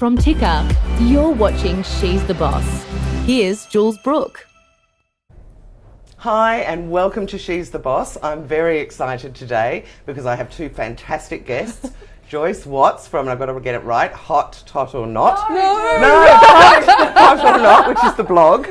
From Ticker, you're watching She's the Boss. Here's Jules Brooke. Hi and welcome to She's the Boss. I'm very excited today because I have two fantastic guests. Joyce Watts from, I've got to get it right, Hot, Tot or Not. No, Hot or Not, which is the blog.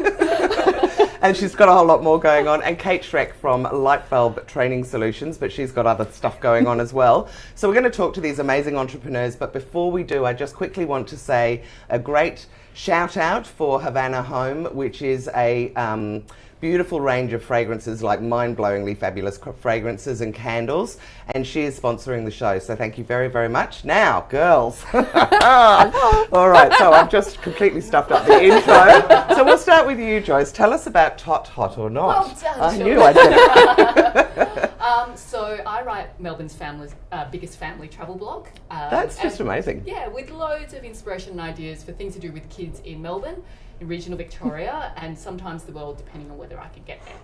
And she's got a whole lot more going on. And Cate Shrek from Lightbulb Training Solutions, but she's got other stuff going on as well. So we're going to talk to these amazing entrepreneurs. But before we do, I just quickly want to say a great shout out for Havana Home, which is a beautiful range of fragrances, like mind-blowingly fabulous fragrances and candles, and she is sponsoring the show, so thank you very, very much. Now, girls. All right, so I've just completely stuffed up the intro. So we'll start with you, Joyce. Tell us about Tot, Hot or Not. Well done, I sure. knew I'd get it. So I write Melbourne's biggest family travel blog. That's just amazing. Yeah, with loads of inspiration and ideas for things to do with kids in Melbourne, in regional Victoria, and sometimes the world, depending on whether I can get there.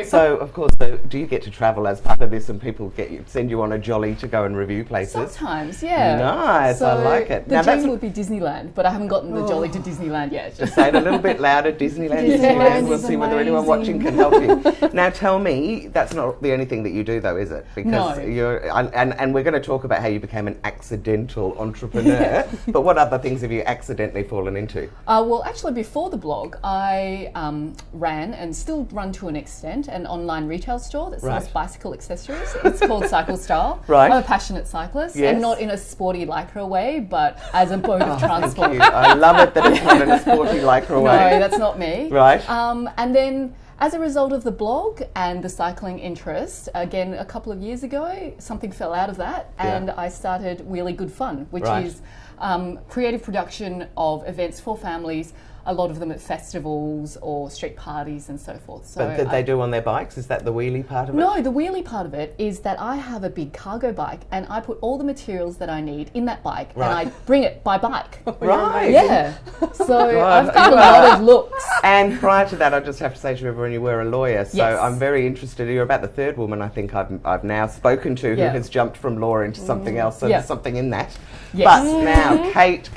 So, of course, do you get to travel as part of this and people send you on a jolly to go and review places? Sometimes, yeah. Nice, so I like it. The dream would be Disneyland, but I haven't gotten the jolly to Disneyland yet. Just say it a little bit louder, Disneyland. We'll see whether anyone watching can help you. Now tell me, that's not the only thing that you do though, is it? Because and we're going to talk about how you became an accidental entrepreneur, but what other things have you accidentally fallen into? Well, actually, before the blog, I ran and still run to an extent an online retail store that sells bicycle accessories. It's called Cycle Style. Right. I'm a passionate cyclist, and not in a sporty lycra way, but as a mode of transport. Thank you. I love it that it's not in a sporty lycra way. No, that's not me. Right. And then, as a result of the blog and the cycling interest, again, a couple of years ago, something fell out of that, and I started Really Good Fun, which is creative production of events for families, a lot of them at festivals or street parties and so forth. So but did they do on their bikes? Is that the wheelie part of it? No, the wheelie part of it is that I have a big cargo bike and I put all the materials that I need in that bike and I bring it by bike. Right. Yeah. So I've got a lot of looks. And prior to that, I just have to say to everyone, you were a lawyer, so Yes. I'm very interested. You're about the third woman I think I've now spoken to who has jumped from law into something else, so there's something in that. Yes. But now, Cate.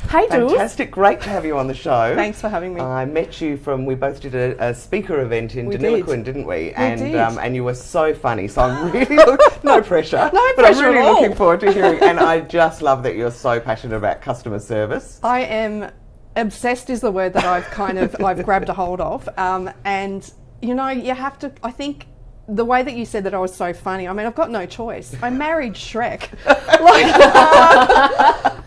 Hey, Jules. Fantastic, great to have you on the show. Thanks for having me. I met you we both did a speaker event in Deniliquin, didn't we? Did. And you were so funny, so I'm really, no pressure. But I'm really looking forward to hearing, and I just love that you're so passionate about customer service. I am obsessed is the word that I've grabbed a hold of. And, you know, you have to, I think, the way that you said that I was so funny, I mean, I've got no choice. I married Shrek.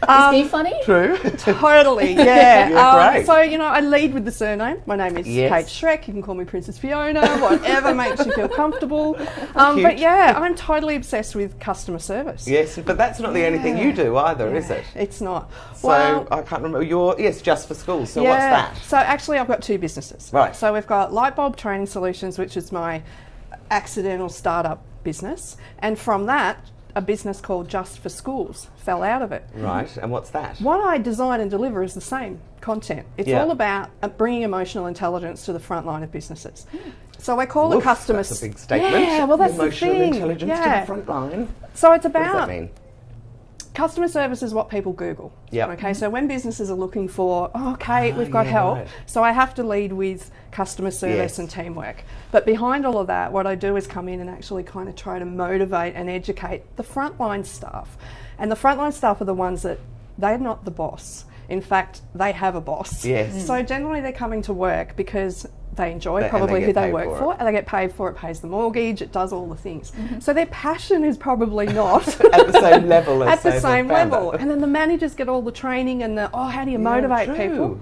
Is he funny? True. Totally, yeah. You're great. So, you know, I lead with the surname. My name is Cate Shrek. You can call me Princess Fiona, whatever makes you feel comfortable. But yeah, I'm totally obsessed with customer service. Yes, but that's not the only thing you do either, is it? It's not. So I can't remember. Just for schools. So what's that? So actually, I've got two businesses. Right. So we've got Lightbulb Training Solutions, which is my accidental startup business, and from that, a business called Just for Schools fell out of it. Right. And what's that? What I design and deliver is the same content. It's all about bringing emotional intelligence to the front line of businesses. So I call it customer. That's a big statement. Yeah, well, that's emotional the thing. intelligence to the front line. So it's What does about that mean? customer service is what people Google. Yep. Okay, so when businesses are looking for, Kate, we've got help, so I have to lead with customer service and teamwork. But behind all of that, what I do is come in and actually kind of try to motivate and educate the frontline staff. And the frontline staff are the ones that they're not the boss. In fact, they have a boss. Yes. So generally they're coming to work because they enjoy They who they paid work for and they get paid for it, pays the mortgage, it does all the things. So their passion is probably not at the same level as at the say, same the founder. level. And then the managers get all the training and how do you motivate people?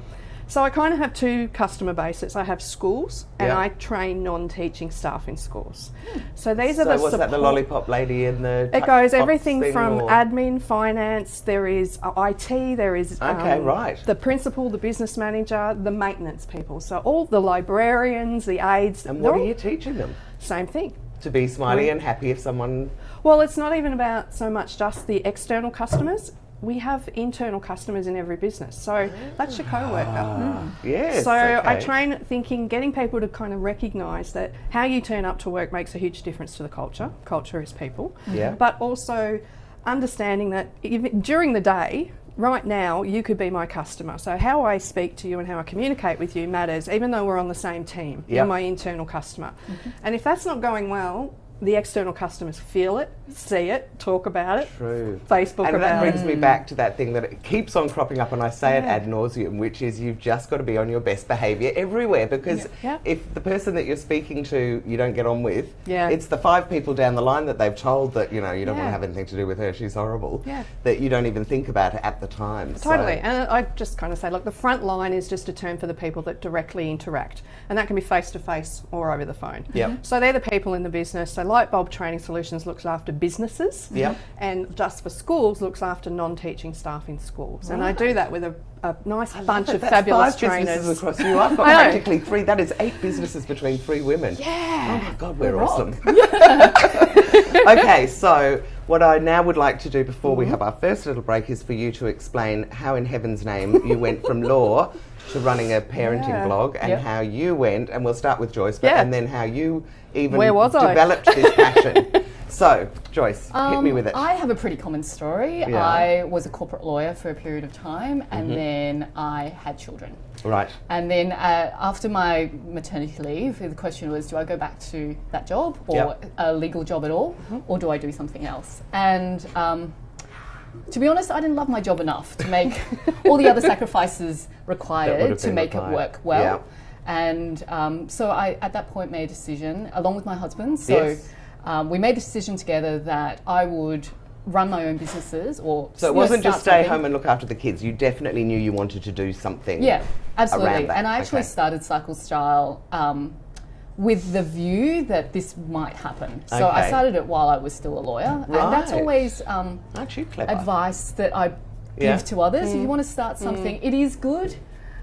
So I kind of have two customer bases. I have schools and I train non-teaching staff in schools. So these are the was that the lollipop lady in the it goes everything thing from or? admin, finance, there is IT, there is the principal, the business manager, the maintenance people. So all the librarians, the aides. And what are you teaching them? Same thing. To be smiley and happy if someone... Well, it's not even about so much just the external customers. We have internal customers in every business. So that's your co-worker. Yes. So I train thinking, getting people to kind of recognise that how you turn up to work makes a huge difference to the culture. Culture is people. Yeah. But also understanding that even during the day, right now, you could be my customer. So how I speak to you and how I communicate with you matters, even though we're on the same team. You're my internal customer. And if that's not going well, the external customers feel it, see it, talk about it. True. Facebook and about that brings it. me back to that thing that it keeps on cropping up, and I say it ad nauseum, which is you've just got to be on your best behaviour everywhere, because if the person that you're speaking to you don't get on with, it's the 5 people down the line that they've told that, you know, you don't want to have anything to do with her, she's horrible, that you don't even think about it at the time. Totally. And I just kind of say, look, the front line is just a term for the people that directly interact, and that can be face-to-face or over the phone. So they're the people in the business. So Light Bulb Training Solutions looks after businesses, and Just for Schools looks after non-teaching staff in schools. And I do that with a nice bunch of fabulous trainers. Businesses across you. I've got practically 3. That is 8 businesses between 3 women. Yeah. Oh my God, we're awesome. Okay, so what I now would like to do before we have our first little break is for you to explain how in heaven's name you went from law to running a parenting blog, and how you went, and we'll start with Joyce, and then how you even developed this passion. So, Joyce, hit me with it. I have a pretty common story. I was a corporate lawyer for a period of time, and then I had children. Right. And then after my maternity leave, the question was, do I go back to that job or a legal job at all, or do I do something else? And to be honest, I didn't love my job enough to make all the other sacrifices required to make it work well. And so I, at that point, made a decision, along with my husband. So we made the decision together that I would run my own businesses, or so it wasn't just stay home and look after the kids. You definitely knew you wanted to do something. Yeah, absolutely. Around that. And I actually started Cycle Style with the view that this might happen. So I started it while I was still a lawyer, and that's always Aren't you clever? advice that I give to others. If you want to start something, it is good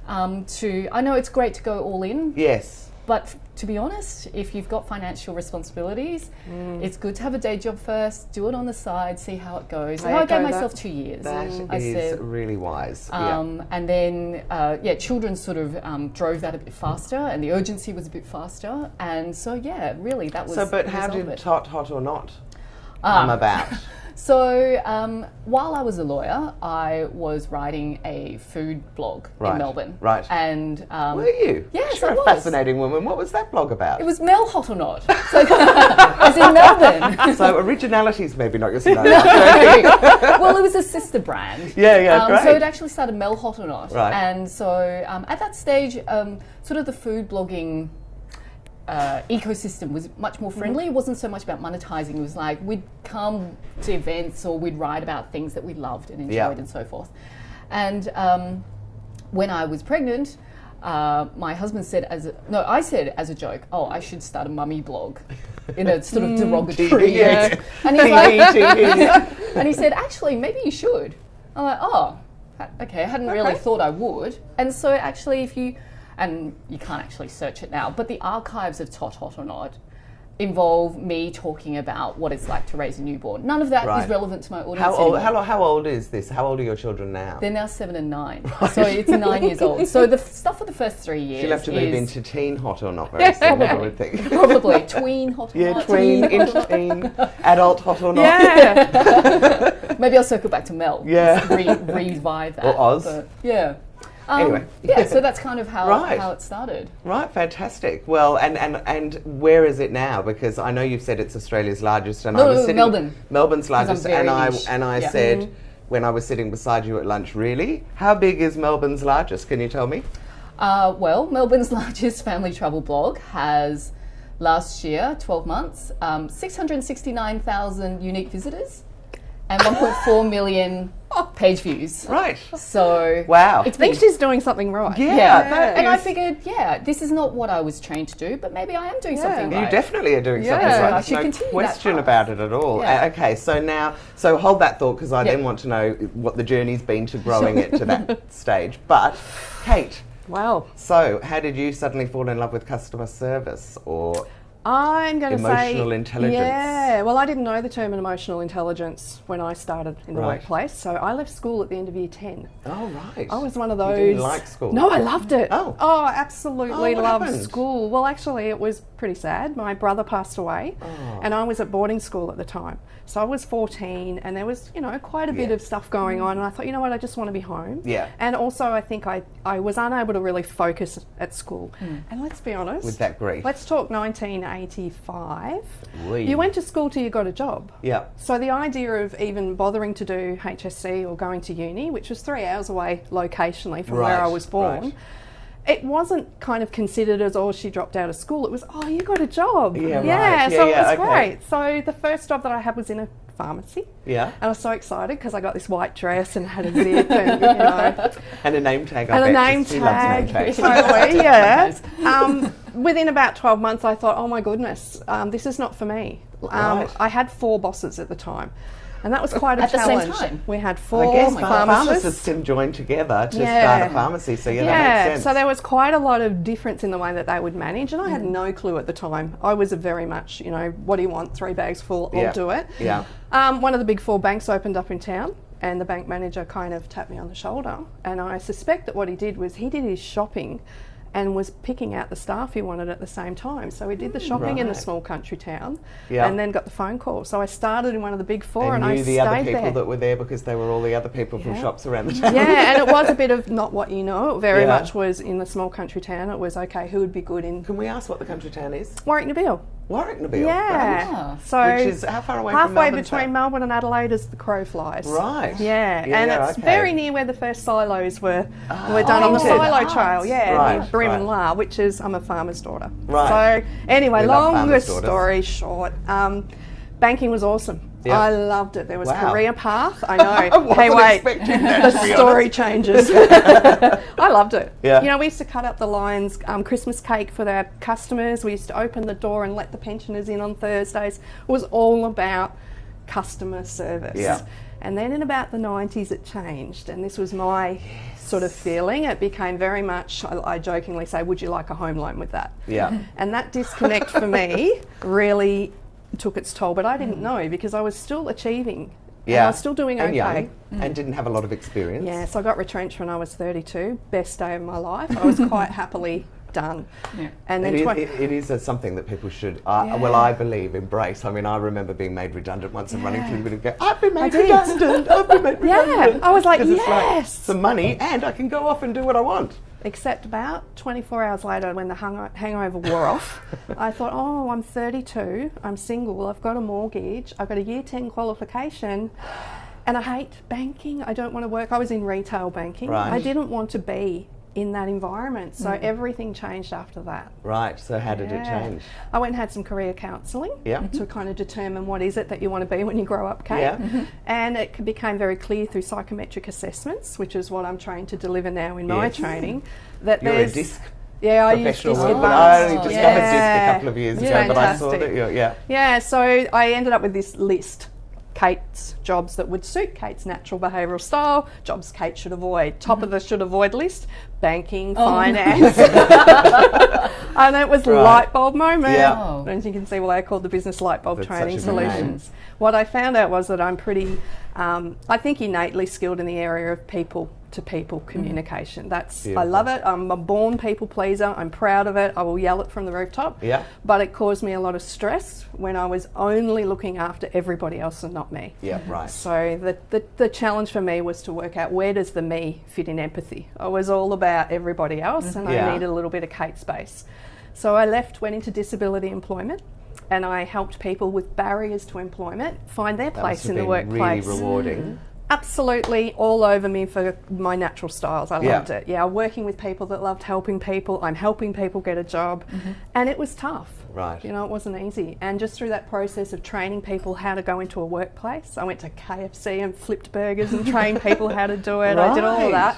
I know it's great to go all in. Yes. But to be honest, if you've got financial responsibilities, it's good to have a day job first, do it on the side, see how it goes. And I gave myself 2 years. That is really wise. And then, children sort of drove that a bit faster, and the urgency was a bit faster. And so, really, that was. So, but how did Hot or Not come about? So while I was a lawyer, I was writing a food blog in Melbourne. Right. And were you? Yes, You're I a was. fascinating woman. What was that blog about? It was Mel Hot or Not. So, as in Melbourne. So originality's maybe not your strength. Well, it was a sister brand. Great. So it actually started Mel Hot or Not. Right. And so at that stage, sort of the food blogging ecosystem was much more friendly. It wasn't so much about monetizing. It was like we'd come to events or we'd write about things that we loved and enjoyed and so forth. And when I was pregnant, my husband said I said as a joke, oh, I should start a mummy blog in a sort of derogatory way. And he's like, and he said, actually, maybe you should. I'm like, oh, okay, I hadn't really thought I would. And so actually and you can't actually search it now, but the archives of Hot or Not involve me talking about what it's like to raise a newborn. None of that is relevant to my audience anymore. How old is this? How old are your children now? They're now 7 and 9, so it's 9 years old. So the stuff for the first 3 years She'll have to move into teen Hot or Not very soon, I would think. Probably. Tween Hot or Not. Yeah, tween, into teen, adult Hot or Not. Yeah. Maybe I'll circle back to Mel. Yeah. Revive that. Or Oz. But, yeah. Anyway. So that's kind of how it started. Right, fantastic. Well, and where is it now? Because I know you've said it's Australia's largest, and Melbourne. Melbourne's largest, and I niche. said when I was sitting beside you at lunch, really, how big is Melbourne's largest? Can you tell me? Well, Melbourne's largest family travel blog has last year, 12 months, 669,000 unique visitors and 1.4 million page views. Right. So wow. I think she's doing something right. Yeah. And I figured, this is not what I was trained to do, but maybe I am doing something right. You definitely are doing something right. I should no continue question about it at all. Okay, so hold that thought, because I then want to know what the journey's been to growing it to that stage. But Cate. Wow. So how did you suddenly fall in love with customer service, or I'm going to say emotional intelligence. Yeah, well, I didn't know the term emotional intelligence when I started in the Right. workplace, so I left school at the end of year 10. Oh, right. I was one of those. You didn't like school? No, I loved it. Oh. I absolutely what loved happened? school. Well, actually, it was pretty sad. My brother passed away, and I was at boarding school at the time. So I was 14, and there was, quite a bit Yeah. of stuff going on, and I thought, you know what, I just want to be home. Yeah. And also, I think I was unable to really focus at school. And let's be honest. With that grief. Let's talk 1985. Wee. You went to school till you got a job. Yeah. So the idea of even bothering to do HSC or going to uni, which was 3 hours away locationally from where I was born, right. it wasn't kind of considered as, she dropped out of school. It was, you got a job. Yeah, right. So Yeah, it was okay. great. So the first job that I had was in a pharmacy. Yeah. And I was so excited because I got this white dress and had a zip and, And a name tag, I and bet. a name She loves name tag. tags. Totally, yeah. Within about 12 months, I thought, oh my goodness, this is not for me. Right. I had 4 bosses at the time. And that was quite a At the same challenge. time? We had I 4 guess pharmacists. pharmacists can join together to Yeah. start a pharmacy, so that makes sense. So there was quite a lot of difference in the way that they would manage, and I had no clue at the time. I was a very much, what do you want? 3 bags full, I'll do it. Yeah. One of the big 4 banks opened up in town, and the bank manager kind of tapped me on the shoulder, and I suspect that what he did was he did his shopping and was picking out the staff he wanted at the same time. So he did the shopping in the Right. small country town, Yeah. and then got the phone call. So I started in one of the big 4, and I knew stayed the other people there. that were there because they were all the other people from Yeah. shops around the town. Yeah, and it was a bit of not what you know. It very Yeah. much was in the small country town. It was, okay, who would be good in Can we ask what the country town is? Warwick-Nabil? Warwick-Nabil. Yeah. Ah. So Which is how far away from halfway Melbourne? between Melbourne and Adelaide as the crow flies. Right. Yeah, Yeah, and it's okay. very near where the first silos were done on the painted. silo trail. Yeah, Right, near Brim and right. La, which is I'm a farmer's daughter. Right. So anyway, We love longer farmers' daughters. story short, banking was awesome. Yeah. I loved it. There was Wow. career path. I know. wasn't Hey, wait. expecting that, to The be story honest. changes. I loved it. Yeah. We used to cut up the lines, Christmas cake for our customers. We used to open the door and let the pensioners in on Thursdays. It was all about customer service. Yeah. And then in about the 90s it changed, and this was my sort of feeling. It became very much, I jokingly say, would you like a home loan with that? Yeah. And that disconnect for me really took its toll, but I didn't know because I was still achieving. And I was still doing and okay. young, and didn't have a lot of experience. Yeah, so I got retrenched when I was 32. Best day of my life. I was quite happily done. Yeah. And then It is something that people should, I believe, embrace. I mean, I remember being made redundant once and running through the bit and go, I've been made did. redundant, I've been made redundant. I was like, 'Cause it's yes! some money and I can go off and do what I want. Except about 24 hours later when the hangover wore off, I thought, I'm 32, I'm single, I've got a mortgage, I've got a year 10 qualification, and I hate banking. I don't want to work. I was in retail banking. Right. I didn't want to be in that environment, so everything changed after that. Right, so how did it change? I went and had some career counselling Yeah. to kind of determine what is it that you want to be when you grow up, Kate. Yeah. And it became very clear through psychometric assessments, which is what I'm trained to deliver now in my Yes. training, that You're a there's... disc Yeah, I use professional disc woman. I advanced. only discovered disc a couple of years It's ago, but I saw fantastic. that, Yeah, so I ended up with this list. Kate's jobs that would suit Kate's natural behavioural style, jobs Kate should avoid. Top of the should avoid list, banking, finance. And it was Right. light bulb moment. Yeah. Oh. And you can see why I called the business light bulb That's training such a good name. solutions. What I found out was that I'm pretty, I think innately skilled in the area of people to people communication. That's, I Beautiful. love it. I'm a born people pleaser. I'm proud of it. I will yell it from the rooftop. Yeah. But it caused me a lot of stress when I was only looking after everybody else and not me. Yeah, right. So the challenge for me was to work out where does the me fit in empathy. I was all about everybody else and Yeah. I needed a little bit of Kate space. So I left, went into disability employment, and I helped people with barriers to employment find their That place must have in the been workplace. really rewarding. Absolutely all over me for my natural styles. I Yeah. loved it. Yeah, working with people that loved helping people. I'm helping people get a job. And it was tough. Right. You know, it wasn't easy. And just through that process of training people how to go into a workplace, I went to KFC and flipped burgers and trained people how to do it. I did all Right. of that.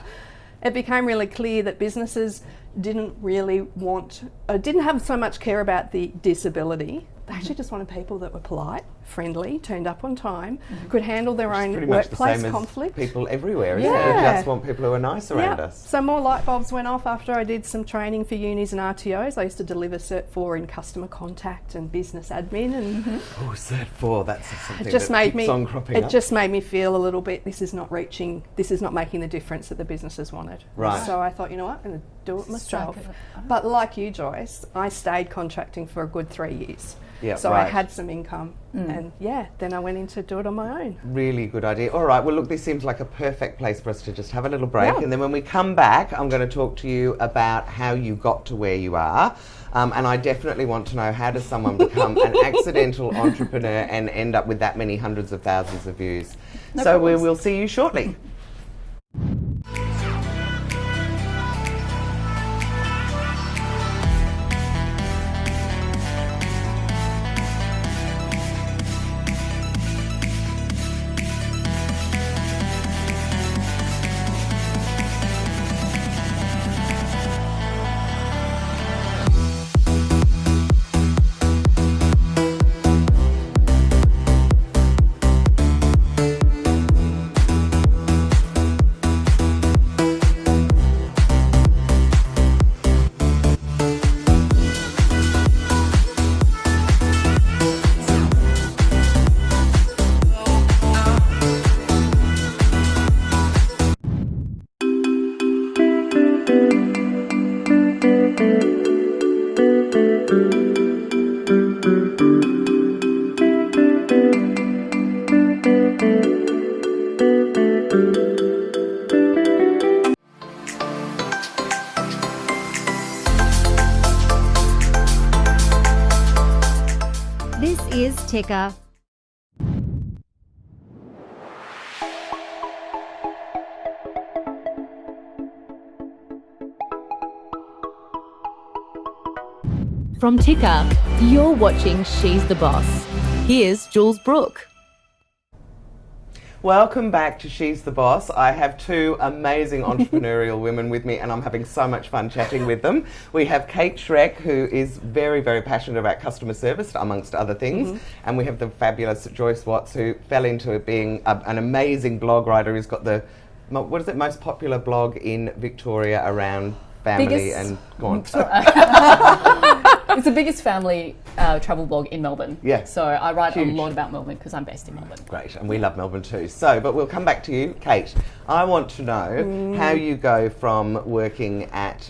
It became really clear that businesses didn't really want, didn't have so much care about the disability. They actually just wanted people that were polite friendly, turned up on time, could handle their own Pretty much the workplace same conflict. as people everywhere, isn't it? We just want people who are nice around us. So more light bulbs went off after I did some training for unis and RTOs. I used to deliver Cert 4 in customer contact and business admin, and Oh, Cert 4, that's something it just that made keeps me. on cropping It up. just made me feel a little bit. This is not making the difference that the businesses wanted. Right. So I thought, you know what, I'm going to do it myself. Strike it. But like you, Joyce, I stayed contracting for a good 3 years. Yeah, So I right. had some income, and then I went in to do it on my own. Really good idea. All right, well, look, this seems like a perfect place for us to just have a little break. Yeah. And then when we come back, I'm going to talk to you about how you got to where you are. And I definitely want to know, how does someone become an accidental entrepreneur and end up with that many hundreds of thousands of views? So we will see you shortly. This is Ticker. From Ticker, you're watching She's the Boss. Here's Jules Brooke. Welcome back to She's the Boss. I have two amazing entrepreneurial women with me, and I'm having so much fun chatting with them. We have Cate Shrek, who is very, very passionate about customer service, amongst other things. And we have the fabulous Joyce Watts, who fell into it being an amazing blog writer who's got the, what is it, most popular blog in Victoria around family Biggest- and go on. It's the biggest family travel blog in Melbourne. Yeah. So I write Huge. a lot about Melbourne because I'm based in Melbourne. Great, and we love Melbourne too. So, but we'll come back to you, Cate. I want to know how you go from working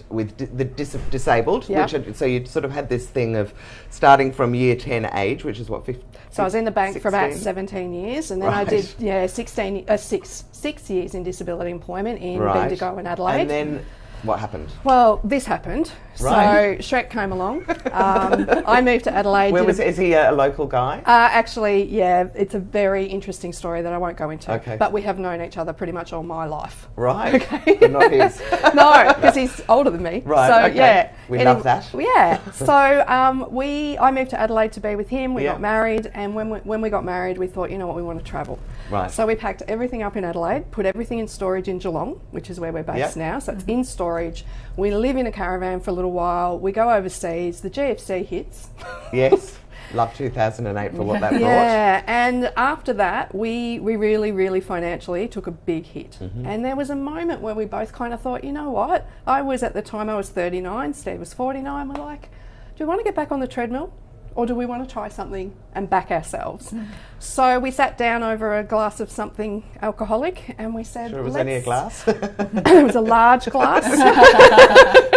with the disabled, Yeah. so you sort of had this thing of starting from year 10 age, which is what, 15? So I was in the bank for about 16? 17 years, and then I Right. did 6 years in disability employment in Right. Bendigo and Adelaide. And then what happened? Well, this happened. Right. So Shrek came along. I moved to Adelaide. Is he a local guy? Actually, yeah, it's a very interesting story that I won't go into. Okay. But we have known each other pretty much all my life. Right. Okay. But not his. No, because he's older than me. Right, So okay. yeah, We love that. Yeah. So I moved to Adelaide to be with him. We Yeah. got married, and when we got married, we thought, you know what, we want to travel. Right. So we packed everything up in Adelaide, put everything in storage in Geelong, which is where we're based Yep. now. So it's in storage. We live in a caravan for a little while. We go overseas. The GFC hits. Yes. Love 2008 for what that brought. Yeah, and after that, we really, really financially took a big hit. And there was a moment where we both kind of thought, you know what? At the time I was 39, Steve was 49. We're like, do we want to get back on the treadmill? Or do we want to try something and back ourselves? So we sat down over a glass of something alcoholic, and we said, Sure, it was only a glass? With It was a large glass.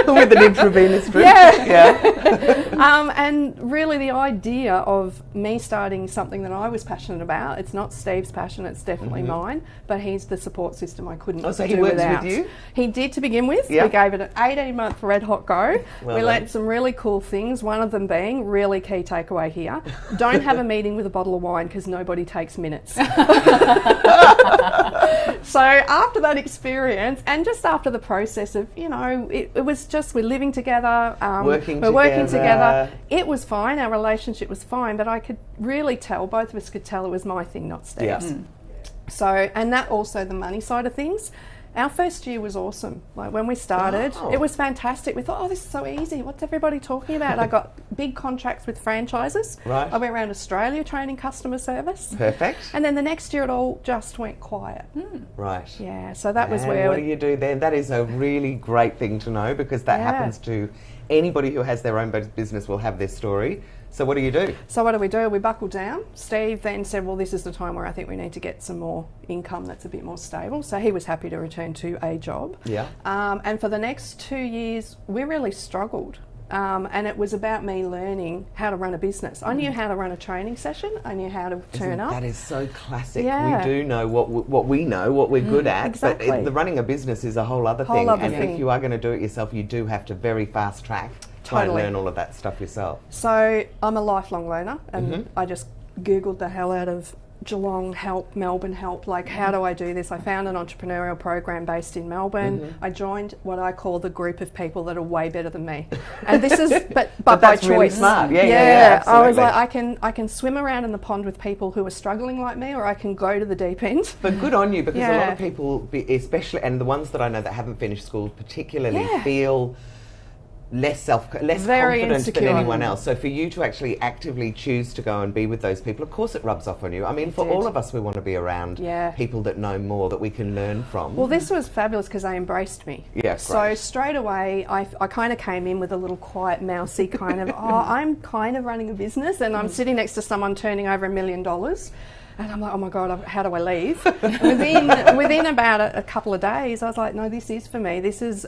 an intravenous drip? Yeah. And really the idea of me starting something that I was passionate about, it's not Steve's passion, it's definitely mine, but he's the support system I couldn't Oh, so do he works without. with you? He did to begin with. Yeah. We gave it an 18-month red hot go. Well we done. learnt some really cool things, one of them being, really key takeaway here, don't have a meeting with a bottle of wine because nobody takes minutes. So after that experience, and just after the process of, it was just, we're living together, Working we're working together. together. It was fine, our relationship was fine, but I could really tell, both of us could tell it was my thing, not Steve's. Yeah. So, and that also the money side of things. Our first year was awesome. Like when we started, it was fantastic. We thought, oh, this is so easy. What's everybody talking about? I got big contracts with franchises. Right. I went around Australia training customer service. Perfect. And then the next year it all just went quiet. Right. Yeah, so that was And where... what do you do then? That is a really great thing to know, because that happens to anybody who has their own business will have this story. So what do you do? So what do? We buckled down. Steve then said, well, this is the time where I think we need to get some more income that's a bit more stable. So he was happy to return to a job. Yeah. And for the next 2 years, we really struggled. And it was about me learning how to run a business. I knew how to run a training session. I knew how to turn up. That is so classic. Yeah. We do know what we know, what we're good at. Exactly. But the running a business is a whole other thing. And if you are going to do it yourself, you do have to very fast track. Try and learn all of that stuff yourself. So I'm a lifelong learner, and I just Googled the hell out of Geelong help, Melbourne help, like how do I do this? I found an entrepreneurial program based in Melbourne. I joined what I call the group of people that are way better than me. And this is, but by that's choice. really smart. Yeah, I was absolutely. like, I can swim around in the pond with people who are struggling like me, or I can go to the deep end. But good on you, because a lot of people, especially, and the ones that I know that haven't finished school particularly, feel less Very confident insecure. than anyone else. So for you to actually actively choose to go and be with those people, of course it rubs off on you. I mean, for all of us, we want to be around people that know more, that we can learn from. Well, this was fabulous because they embraced me. Yeah, So great. straight away, I kind of came in with a little quiet, mousy kind of, I'm kind of running a business, and I'm sitting next to someone turning over $1 million. And I'm like, oh my God, how do I leave? within about a couple of days, I was like, no, this is for me.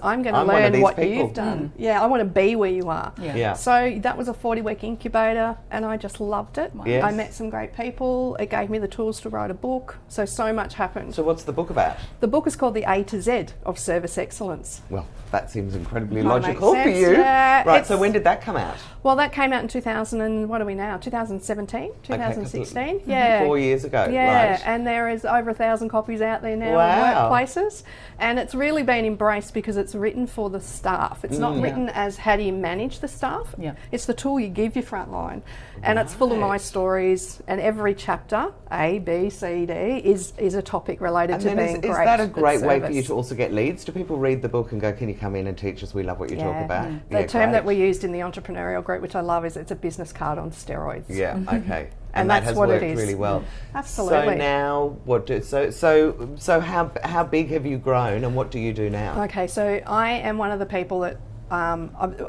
I'm going to learn what you've done. Yeah, I want to be where you are. Yeah. So that was a 40-week incubator, and I just loved it. Yes. I met some great people. It gave me the tools to write a book. So much happened. So what's the book about? The book is called The A to Z of Service Excellence. Well, that seems incredibly Might logical make for sense, you. yeah. Right, so when did that come out? Well, that came out in 2000 and what are we now? 2017, 2016? Okay, Yeah. 4 years ago, Yeah, right. and there is over 1,000 copies out there now Wow. in workplaces. And it's really been embraced because it's written for the staff. It's not written as how do you manage the staff. Yeah. It's the tool you give your frontline. And it's full of my stories, and every chapter, A, B, C, D, is a topic related And to then being great. is that a at great way for you service. to also get leads? Do people read the book and go, can you come in and teach us? We love what you talk about. The Yeah, term that we great. used in the entrepreneurial group, which I love, is it's a business card on steroids. Yeah, okay. And that that's has what it worked is. really well. Absolutely. So now, so how big have you grown, and what do you do now? Okay, so I am one of the people that I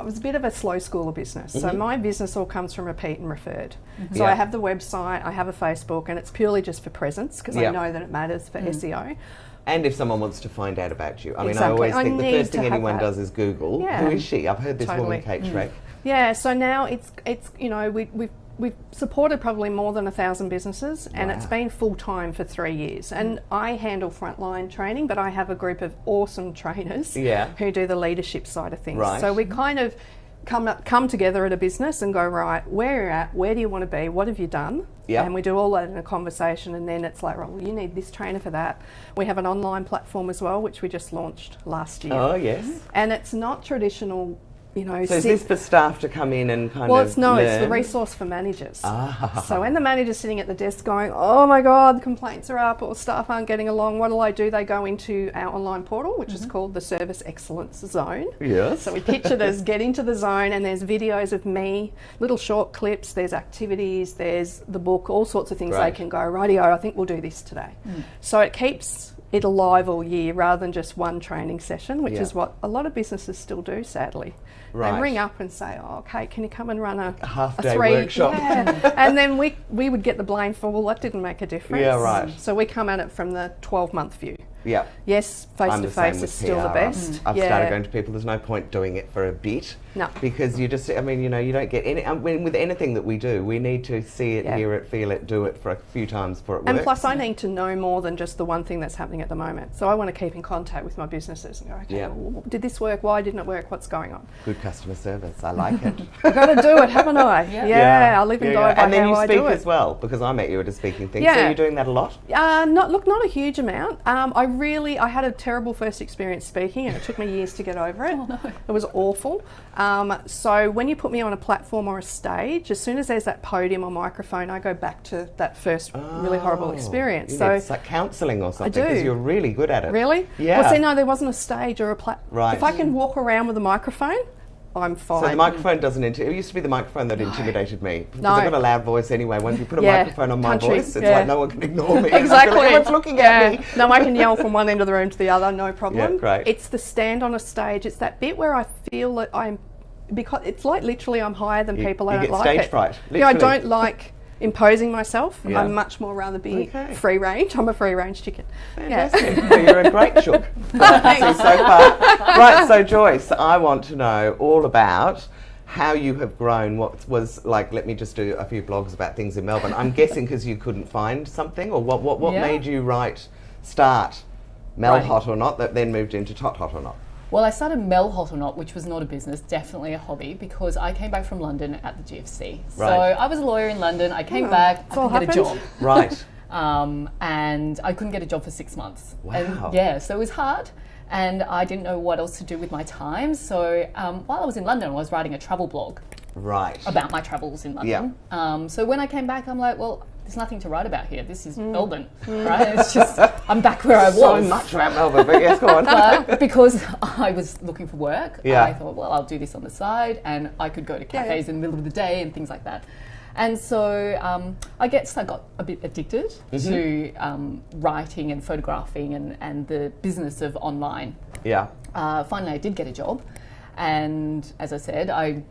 was a bit of a slow schooler business. So my business all comes from repeat and referred. So I have the website, I have a Facebook, and it's purely just for presence because I know that it matters for SEO. And if someone wants to find out about you, I mean, I Exactly. always I think the need first to thing have anyone that. does is Google. Yeah. Who is she? I've heard this woman, Totally. Cate Shrek. Yeah, so now it's we've supported probably more than 1,000 businesses, and it's been full time for 3 years. And I handle frontline training, but I have a group of awesome trainers who do the leadership side of things. Right. So we kind of come together at a business and go, right, where you're at, where do you want to be, what have you done? Yep. And we do all that in a conversation, and then it's like, well, you need this trainer for that. We have an online platform as well, which we just launched last year. Oh, yes. And it's not traditional, So is this for staff to come in and kind well, of it's the learn? resource for managers. Ah. So when the manager's sitting at the desk going, oh my God, complaints are up or staff aren't getting along, what'll I do? They go into our online portal, which is called the Service Excellence Zone. Yes. So we picture it as get into the zone, and there's videos of me, little short clips, there's activities, there's the book, all sorts of things Right. they can go, rightio, I think we'll do this today. So it keeps it alive all year rather than just one training session, which is what a lot of businesses still do, sadly. Right. They ring up and say, oh, Kate, can you come and run a half-day 3 workshop. Yeah. And then we would get the blame for, well, that didn't make a difference. Yeah, right. So we come at it from the 12-month view. Yeah. Yes, I'm the face-to-face same is with still the PR. best. I've started going to people, there's no point doing it for a bit. No. Because you just, I mean, you don't get any, I mean, with anything that we do, we need to see it, hear it, feel it, do it for a few times before it works. And plus, I need to know more than just the one thing that's happening at the moment. So I want to keep in contact with my businesses and go, okay, well, did this work? Why didn't it work? What's going on? Good customer service, I like it. I've got to do it, haven't I? Yeah, I live and die by And then how you I speak do it. as well, because I met you at a speaking thing. Yeah. So you're doing that a lot? Not a huge amount. I I had a terrible first experience speaking, and it took me years to get over it. Oh, no. It was awful. So when you put me on a platform or a stage, as soon as there's that podium or microphone, I go back to that first really horrible experience. You So need counselling or something, do. because you're really good at it. really? Yeah. Well, see, no, there wasn't a stage or a platform. Right. If I can walk around with a microphone, I'm fine. So the microphone doesn't it used to be the microphone that intimidated me. Because No. I've got a loud voice anyway. When you put a Yeah, microphone on my country, voice, it's yeah. like no one can ignore me. Exactly. I feel like everyone's looking at me. No, I can yell from one end of the room to the other, no problem. Yeah, great. It's the stand on a stage. It's that bit where I feel that because it's like literally I'm higher than people. I you don't get like stage it. fright, Yeah, I literally. don't like imposing myself. Yeah. I'm much more rather be Okay. free range. I'm a free range chicken. Fantastic. Well, you're a great shook. So far. Right, so Joyce, I want to know all about how you have grown. What was like, let me just do a few blogs about things in Melbourne. I'm guessing because you couldn't find something, or what Yeah. made you start Mel Right. Hot or Not, that then moved into Tot Hot or Not? Well, I started Mel Hot or Not, which was not a business, definitely a hobby, because I came back from London at the GFC. So Right. I was a lawyer in London. I came back, I all couldn't get a job. happened. Right. And I couldn't get a job for 6 months. Wow. And yeah, so it was hard. And I didn't know what else to do with my time. So while I was in London, I was writing a travel blog Right. about my travels in London. So when I came back, I'm like, well, there's nothing to write about here. This is Melbourne, right? It's just, I'm back where I was. So much about Melbourne, but yes, go on. But because I was looking for work, Yeah. I thought, well, I'll do this on the side, and I could go to cafes in the middle of the day and things like that. And so I guess I got a bit addicted to writing and photographing and the business of online. Yeah. Finally, I did get a job, and as I said, I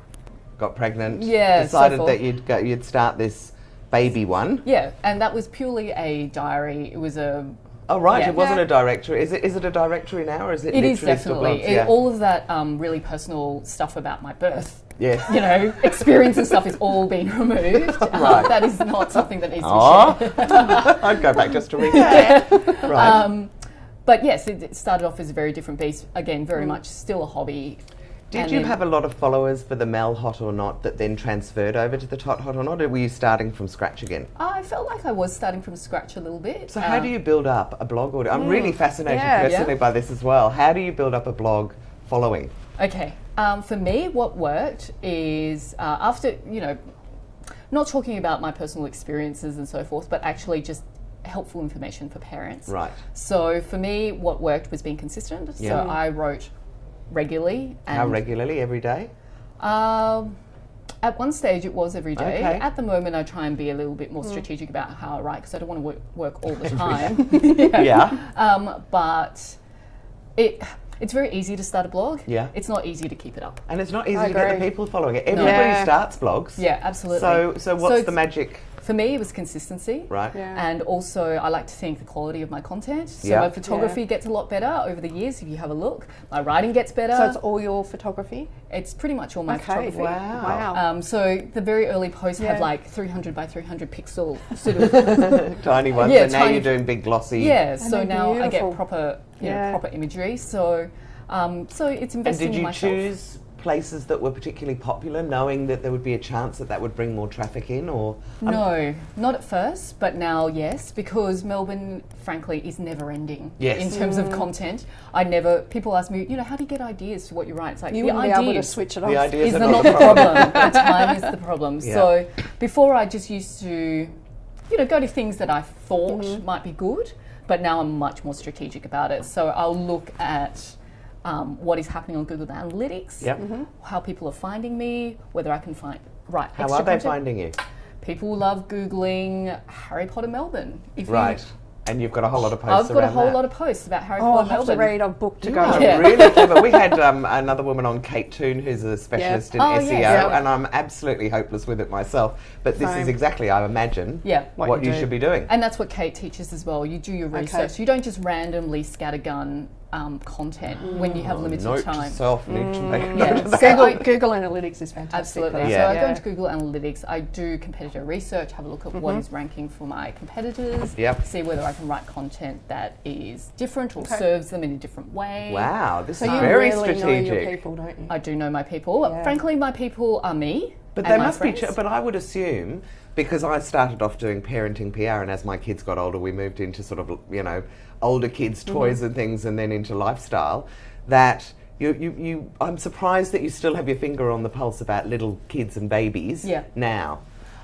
Got pregnant. Yeah, so Decided forth. that you'd start this baby one. and that was purely a diary. It was a Oh right, Yeah. it wasn't Yeah. a directory. Is it a directory now, or is it? It is literally still definitely blogs? Yeah. all of that really personal stuff about my birth. Yes. You know, experience and stuff is all being removed. Right. That is not something that needs to be Oh, shared. I'd go back just to read that. Right. But yes, it started off as a very different beast. Again, very much still a hobby. Did And you then- have a lot of followers for the Mel Hot or Not that then transferred over to the Tot Hot or Not, or were you starting from scratch again? I felt like I was starting from scratch a little bit. So how do you build up a blog audience? I'm really fascinated personally by this as well. How do you build up a blog following? Okay. For me, what worked is after, not talking about my personal experiences and so forth, but actually just helpful information for parents. Right. So for me, what worked was being consistent. Yeah. So I wrote regularly. And How regularly? Every day? At one stage, it was every day. Okay. At the moment, I try and be a little bit more strategic about how I write because I don't want to work all the time. Yeah. But it's very easy to start a blog. Yeah. It's not easy to keep it up. And it's not easy I to get the agree. people following it. Everybody Yeah. starts blogs. Yeah, absolutely. So what's the magic? For me, it was consistency. Right. Yeah. And also, I like to think the quality of my content. So Yeah. my photography gets a lot better over the years. If you have a look, my writing gets better. So it's all your photography? It's pretty much all my Okay. photography. Wow. So the very early posts have Yeah. like 300 by 300 pixel sort of. Tiny ones. Yeah, and now tiny- you're doing big glossy. Yeah. So they're now I get beautiful. proper, Yeah. proper imagery. So it's And investing did in you myself. choose places that were particularly popular, knowing that there would be a chance that would bring more traffic in, or No, not at first, but now yes, because Melbourne, frankly, is never ending Yes. in terms of content. People ask me, how do you get ideas to what you write? It's like You the wouldn't be able to ideas switch it the off. ideas is are not the problem. The time is the problem. Yeah. So before I just used to, go to things that I thought might be good, but now I'm much more strategic about it. So I'll look at what is happening on Google Analytics, Yep. how people are finding me, whether I can write how extra are they content. finding you? People love Googling Harry Potter Melbourne. If you- Right. And you've got a whole lot of posts I've got a around whole that. lot of posts about Harry Oh, I Potter have to Melbourne. read. I've booked to You go. are Yeah. really clever. We had another woman on, Cate, who's a specialist in Oh, SEO, yes. Yeah. and I'm absolutely hopeless with it myself. But this is Same. exactly, I imagine, Yeah. what you do. should be doing. And that's what Cate teaches as well. You do your research. You don't just randomly scattergun content when you have limited Note time. to self, need to make Yeah. note of that. Google Analytics is fantastic. Absolutely. for that. Yeah. So I go Yeah. into Google Analytics. I do competitor research, have a look at what is ranking for my competitors, Yep. see whether I can write content that is different or serves them in a different way. Wow, this So is you very really know strategic. your people, don't you? I do know my people. Yeah. Frankly, my people are me. But and they my must friends. be. But I would assume, because I started off doing parenting PR, and as my kids got older, we moved into sort of older kids' toys and things, and then into lifestyle. That I'm surprised that you still have your finger on the pulse about little kids and babies. Yeah. Now.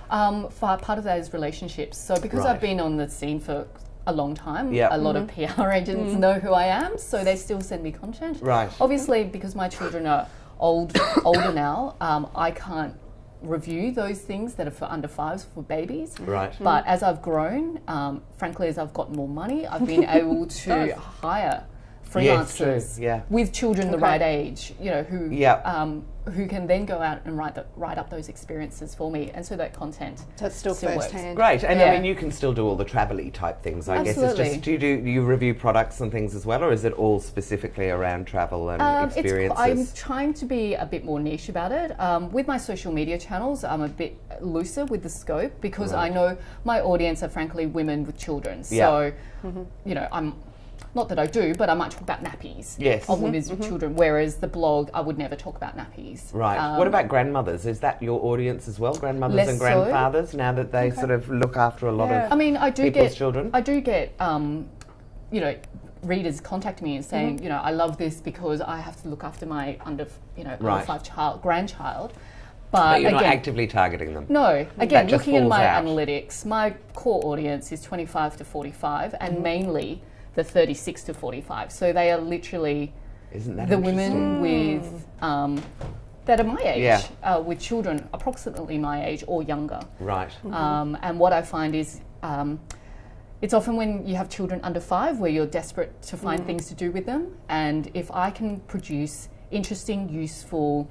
Part of that is relationships. So because I've been on the scene for a long time, Yeah. a lot of PR agents know who I am, so they still send me content. Right. Obviously, because my children are older now, I can't review those things that are for under fives for babies. Right. But as I've grown, frankly, as I've got more money, I've been able to hire Yes, freelancers true, yeah. with children the right age, who can then go out and write up those experiences for me, and so that content So it's still works. first hand. Great, and Yeah. I mean, you can still do all the travel-y type things. I guess it's Absolutely. just do you review products and things as well, or is it all specifically around travel and experiences? I'm trying to be a bit more niche about it. With my social media channels, I'm a bit looser with the scope because I know my audience are frankly women with children. So, I'm. Not that I do, but I might talk about nappies of women with children, whereas the blog, I would never talk about nappies. Right. What about grandmothers? Is that your audience as well? Grandmothers Less and so. grandfathers, now that they sort of look after a lot of I mean, I do people's get children? I do get readers contact me and saying, I love this because I have to look after my under Right. 5 grandchild. But you're not again, actively targeting them. no, again, That just looking at falls my out. analytics, my core audience is 25 to 45 and mainly the 36 to 45. So they are literally Isn't that the interesting? women with that are my age, Yeah. with children approximately my age or younger. Right. And what I find is it's often when you have children under 5 where you're desperate to find things to do with them. And if I can produce interesting, useful,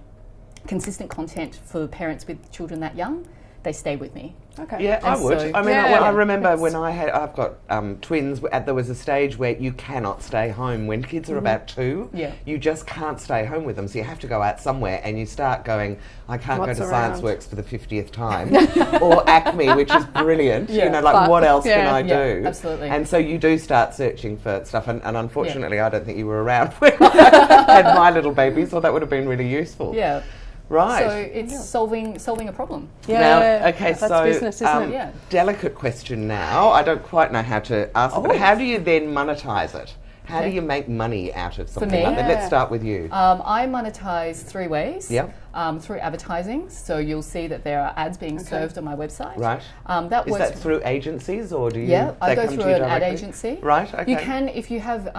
consistent content for parents with children that young, they stay with me. Okay. Yeah, I And would. so- I mean, Yeah. I remember when I've got twins. There was a stage where you cannot stay home when kids are about 2. Yeah. You just can't stay home with them, so you have to go out somewhere, and you start going, I can't What's go to around? Science Works for the 50th time, or Acme, which is brilliant. Yeah. But- what else can yeah. I Yeah, do? absolutely. And so you do start searching for stuff, and unfortunately, I don't think you were around when I had my little babies, or that would have been really useful. Yeah. Right. So it's solving a problem. Yeah. Now, okay, That's so business, isn't it? Yeah. delicate question now. I don't quite know how to ask it, but how do you then monetize it? How do Okay. you make money out of something me? like that? Let's Yeah. start with you. I monetize 3 ways. Yeah. Through advertising. So you'll see that there are ads being served on my website. Right. That Is works. that through agencies, or do you? Yeah, I they go come through to you an ad directly? agency. Right. Okay. You can, if you have,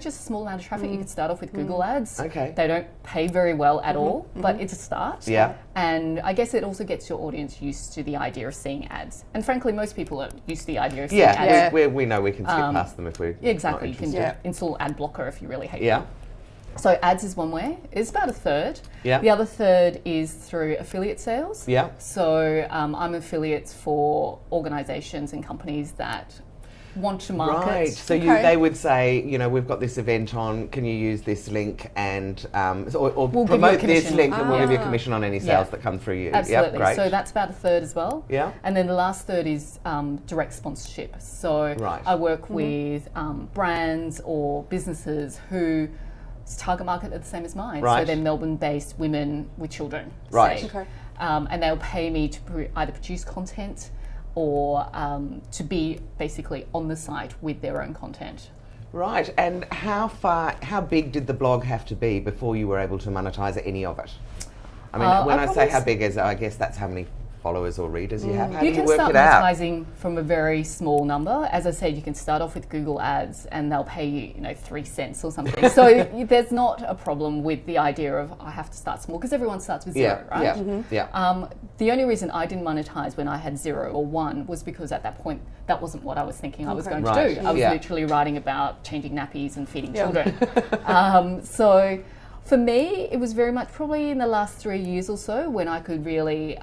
just a small amount of traffic, you can start off with Google ads. Okay. They don't pay very well at all, but it's a start. Yeah. And I guess it also gets your audience used to the idea of seeing ads. And frankly, most people are used to the idea of seeing ads. Yeah. We know we can skip past them if we're Exactly. not You can interested. install ad blocker if you really hate Yeah. them. So ads is one way. It's about a third. Yeah. The other third is through affiliate sales. Yeah. So I'm affiliates for organisations and companies that want to market. Right. So Okay. they would say, we've got this event on. Can you use this link and or We'll give you a promote this commission. link, and we'll give you a Ah. commission on any Yeah. sales that come through you. Absolutely. Yep, great. So that's about a third as well. Yeah. And then the last third is direct sponsorship. So Right. I work with brands or businesses who target market are the same as mine. Right. So they're Melbourne-based women with children. Right. say. Okay. And they'll pay me to either produce content or to be basically on the site with their own content. Right, and how big did the blog have to be before you were able to monetize any of it? I mean, when I I say probably how big is, I guess that's how many followers or readers you have. How You do you can work start it out? monetizing from a very small number. As I said, you can start off with Google Ads and they'll pay you, 3 cents or something. So there's not a problem with the idea of I have to start small because everyone starts with zero, right? Yeah. The only reason I didn't monetize when I had 0 or 1 was because at that point that wasn't what I was thinking I was going to Right. do. I was Yeah. literally writing about changing nappies and feeding Yeah. children. So for me, it was very much probably in the last 3 years or so when I could really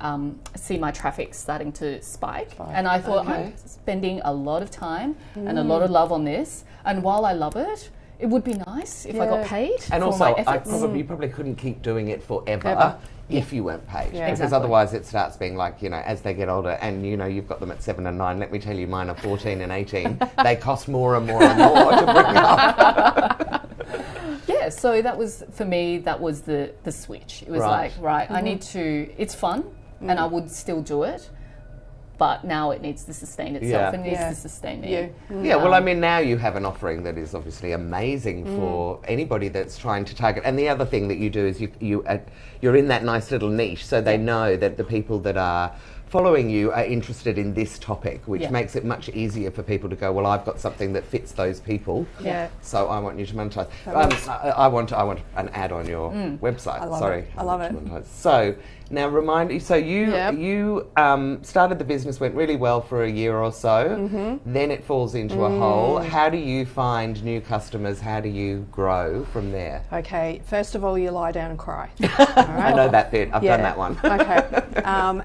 see my traffic starting to spike. And I thought, Okay. I'm spending a lot of time and a lot of love on this. And while I love it, it would be nice if I got paid And for also, my efforts. you probably couldn't keep doing it forever. Ever. If you weren't paid, Yeah. because Exactly. otherwise it starts being like, as they get older, and you've got them at 7 and 9. Let me tell you, mine are 14 and 18. They cost more and more and more to bring up. Yeah, so that was, for me, that was the switch. It was Right. like, right, I need to, it's fun. and I would still do it. But now it needs to sustain itself and needs to sustain me. Yeah, well, I mean, now you have an offering that is obviously amazing for anybody that's trying to target. And the other thing that you do is you're in that nice little niche, so they know that the people that are following you are interested in this topic, which makes it much easier for people to go, well, I've got something that fits those people, so I want you to monetize. I want an ad on your website. I love it. So now remind me, so you started the business, went really well for a year or so, then it falls into a hole. How do you find new customers? How do you grow from there? Okay, first of all, you lie down and cry. I know that bit. I've done that one. Okay,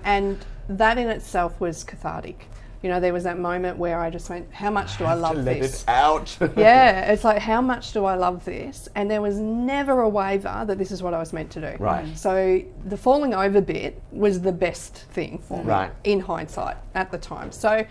and that in itself was cathartic. You know, there was that moment where I just went, how much do I love this? Let it out. Yeah, it's like, how much do I love this? And there was never a waver that this is what I was meant to do. Right. So the falling over bit was the best thing for me in hindsight at the time. So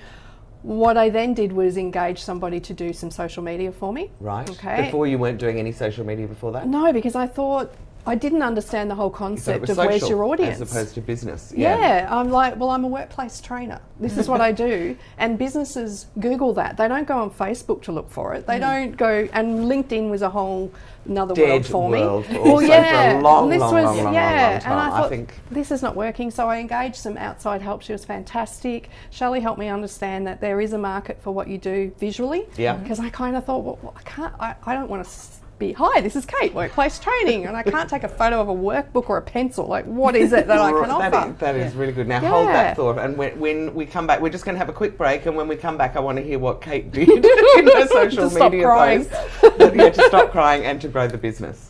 what I then did was engage somebody to do some social media for me. Right. Okay. Before you weren't doing any social media before that? No, because I thought, I didn't understand the whole concept of where's your audience. As opposed to business. Yeah, I'm like, well, I'm a workplace trainer. This is what I do. And businesses Google that. They don't go on Facebook to look for it. They don't go, and LinkedIn was a whole another world for me. Well, yeah, for a long time. And I thought, this is not working. So I engaged some outside help. She was fantastic. Shelley helped me understand that there is a market for what you do visually. Yeah. Because I kind of thought, well, I don't want to hi, this is Cate, workplace training, and I can't take a photo of a workbook or a pencil. Like, what is it that I can offer? That is really good. Now, hold that thought, and when we come back, we're just going to have a quick break, and when we come back, I want to hear what Cate did in her social media posts. To stop crying and to grow the business.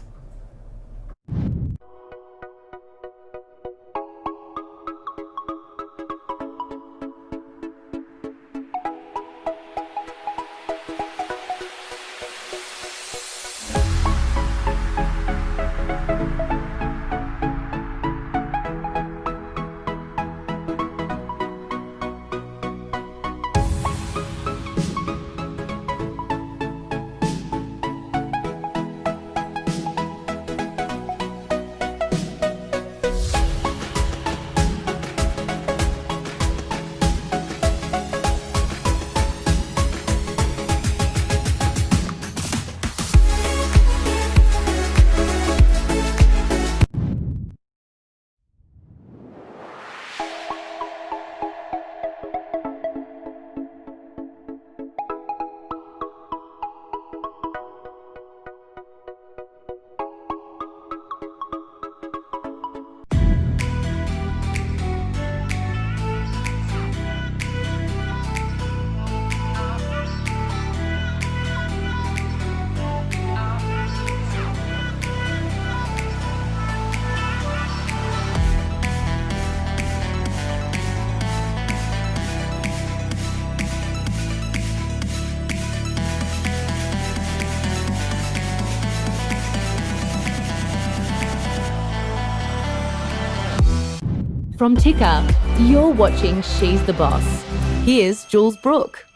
From Ticker, you're watching She's the Boss. Here's Jules Brooke.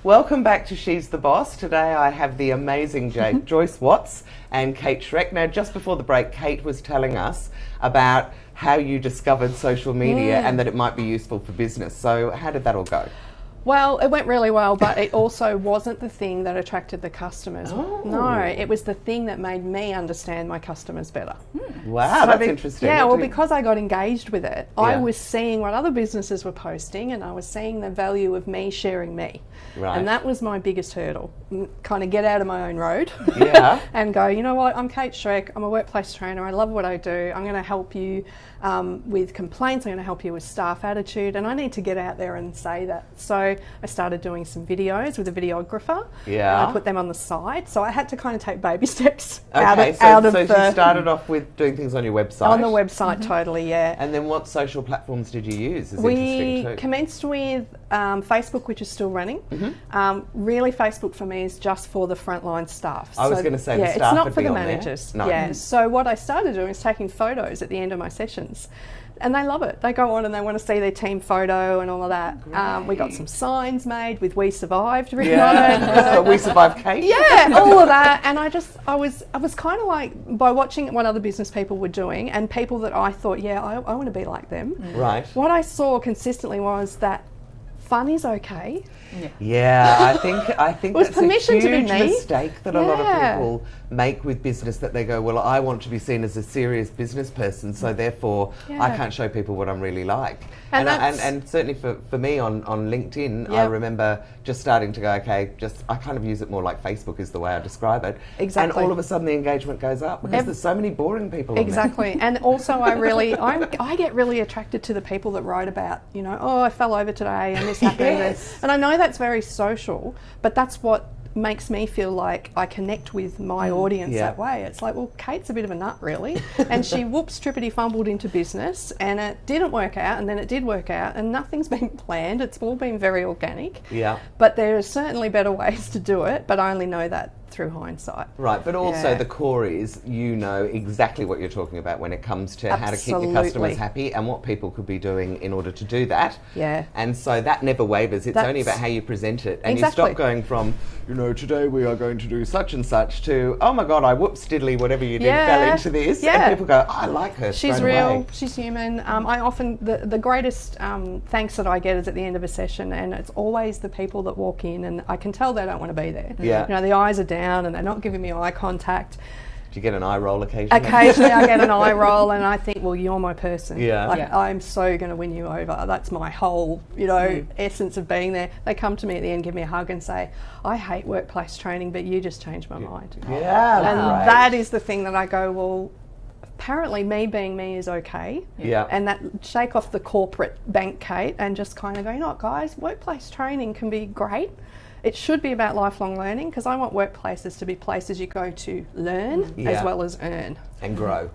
Welcome back to She's the Boss. Today I have the amazing Joyce Watts and Cate Shrek. Now, just before the break, Cate was telling us about how you discovered social media and that it might be useful for business. So how did that all go? Well, it went really well, but it also wasn't the thing that attracted the customers. Oh. No, it was the thing that made me understand my customers better. Wow, that's interesting. Yeah, well, because I got engaged with it, I was seeing what other businesses were posting and I was seeing the value of me sharing me. Right. And that was my biggest hurdle. Kind of get out of my own road and go, you know what, I'm Cate Shrek, I'm a workplace trainer, I love what I do, I'm going to help you with complaints, I'm going to help you with staff attitude, and I need to get out there and say that. So I started doing some videos with a videographer. Yeah. And I put them on the site. So I had to kind of take baby steps out of So you started off with doing things on your website? On the website, totally, yeah. And then what social platforms did you use? We commenced with Facebook, which is still running. Really, Facebook for me is just for the frontline staff. I was going to say the staff it's not would for be the on managers. There. No. Yeah. So what I started doing is taking photos at the end of my sessions. And they love it. They go on and they want to see their team photo and all of that. We got some signs made with "We Survived" written on it. We survived, Cate. Yeah, all of that. And I was kind of like, by watching what other business people were doing and people that I thought, I want to be like them. Right. What I saw consistently was that fun is okay. Yeah, I think was that's permission a to be huge me. mistake that a lot of people make with business, that they go, well, I want to be seen as a serious business person, so therefore I can't show people what I'm really like. And certainly for me on LinkedIn, I remember just starting to go, okay, I kind of use it more like Facebook is the way I describe it. Exactly. And all of a sudden the engagement goes up because there's so many boring people on Exactly. And also I get really attracted to the people that write about, oh, I fell over today and this happened. And I know that's very social, but that's what makes me feel like I connect with my audience that way. It's like, well, Kate's a bit of a nut, really. And she trippity fumbled into business and it didn't work out, and then it did work out, and nothing's been planned. It's all been very organic. Yeah. But there are certainly better ways to do it, but I only know that through hindsight. Right, but also the core is exactly what you're talking about when it comes to how to keep your customers happy and what people could be doing in order to do that. Yeah. And so that never wavers. It's only about how you present it. And you stop going from, today we are going to do such and such to, oh my God, I whoops diddly, whatever you did, fell into this. Yeah. And people go, I like her. She's real, she's human. I often, the greatest thanks that I get is at the end of a session, and it's always the people that walk in and I can tell they don't want to be there. Yeah. The eyes are down and they're not giving me eye contact. Do you get an eye roll occasionally? Occasionally I get an eye roll and I think, well, you're my person. Yeah. I'm so going to win you over. That's my whole, essence of being there. They come to me at the end, give me a hug and say, I hate workplace training, but you just changed my mind. Yeah. And that is the thing that I go, well, apparently me being me is okay. Yeah. And that shake off the corporate bank, Cate, and just kind of go, guys, workplace training can be great. It should be about lifelong learning, because I want workplaces to be places you go to learn as well as earn. And grow.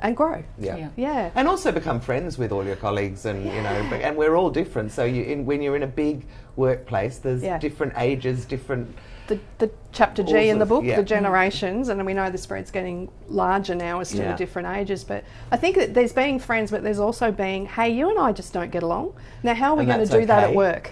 Yeah. And also become friends with all your colleagues, and and we're all different. So when you're in a big workplace, there's different ages, different. The chapter G in the book, the generations, and we know the spread's getting larger now as to the different ages. But I think that there's being friends, but there's also being, hey, you and I just don't get along. Now, how are we going to do that at work?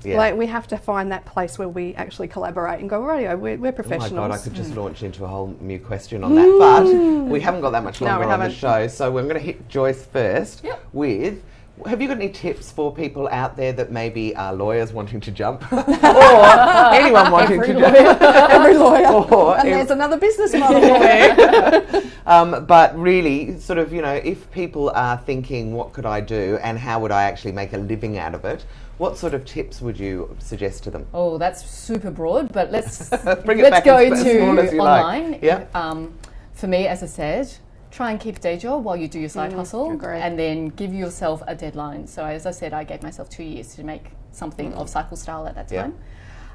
Like, we have to find that place where we actually collaborate and go, radio, we're professionals. Oh my God, I could just launch into a whole new question on that, but we haven't got that much longer on the show, so we're going to hit Joyce first with. Have you got any tips for people out there that maybe are lawyers wanting to jump, or anyone wanting to jump? Every lawyer, and there's another business model lawyer. But really, sort of, if people are thinking, what could I do, and how would I actually make a living out of it? What sort of tips would you suggest to them? Oh, that's super broad, but let's Bring it back go as small as you online. Like. Yeah. For me, as I said, try and keep a day job while you do your side hustle, and then give yourself a deadline. So as I said, I gave myself 2 years to make something of cycle style at that time.